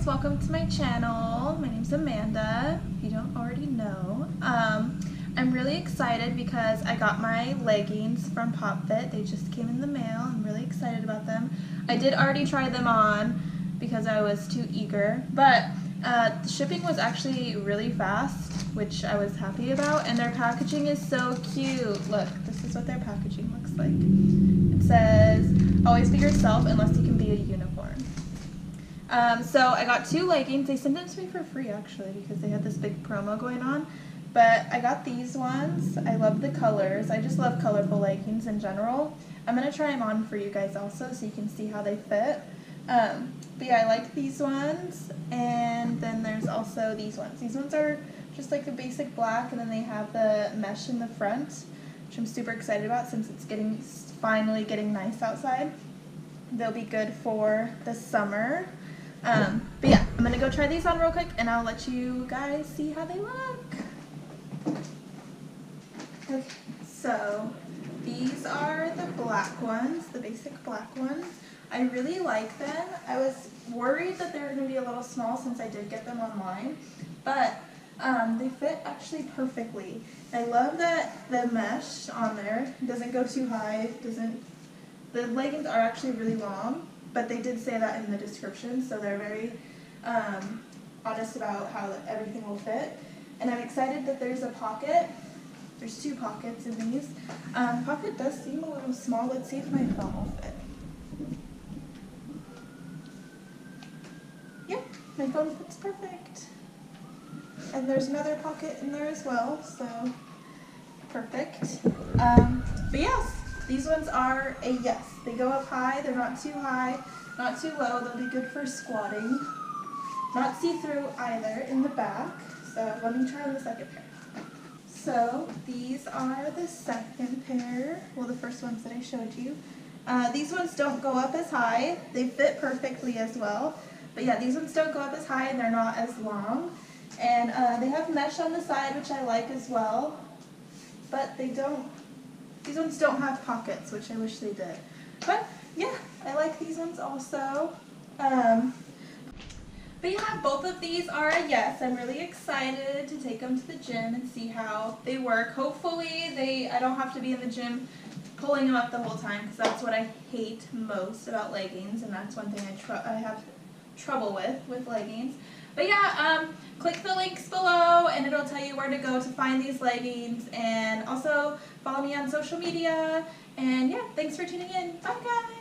guys, welcome to my channel. My name's Amanda, if you don't already know. I'm really excited because I got my leggings from Popfit. They just came in the mail. I'm really excited about them. I did already try them on because I was too eager, but the shipping was actually really fast, which I was happy about, and their packaging is so cute. Look, this is what their packaging looks like. It says, always be yourself unless you can be a unicorn. So I got two leggings. They sent them to me for free actually because they had this big promo going on. But I got these ones. I love the colors. I just love colorful leggings in general. I'm going to try them on for you guys also so you can see how they fit. But yeah, I like these ones. And then there's also these ones. These ones are just like the basic black, and then they have the mesh in the front, which I'm super excited about since it's finally getting nice outside. They'll be good for the summer. But yeah, I'm going to go try these on real quick and I'll let you guys see how they look. Okay, so these are the black ones, the basic black ones. I really like them. I was worried that they were going to be a little small since I did get them online, but they fit actually perfectly. I love that the mesh on there doesn't go too high. The leggings are actually really long, but they did say that in the description, so they're very honest about how everything will fit. And I'm excited that there's a pocket. There's two pockets in these. The pocket does seem a little small. Let's see if my phone will fit. Yep, my phone fits perfect. And there's another pocket in there as well, so perfect. But yes, these ones are a yes. They go up high. They're not too high, not too low. They'll be good for squatting. Not see-through either in the back. So let me try on the second pair. So these are the second pair. Well, the first ones that I showed you. These ones don't go up as high. They fit perfectly as well. But yeah, these ones don't go up as high and they're not as long. And they have mesh on the side, which I like as well. But these ones don't have pockets, which I wish they did. But yeah, I like these ones also. But yeah, both of these are a yes. I'm really excited to take them to the gym and see how they work. Hopefully I don't have to be in the gym pulling them up the whole time, because that's what I hate most about leggings, and that's one thing I have trouble with leggings. But yeah, click the links below and it'll tell you where to go to find these leggings, and also follow me on social media. And yeah, thanks for tuning in. Bye guys!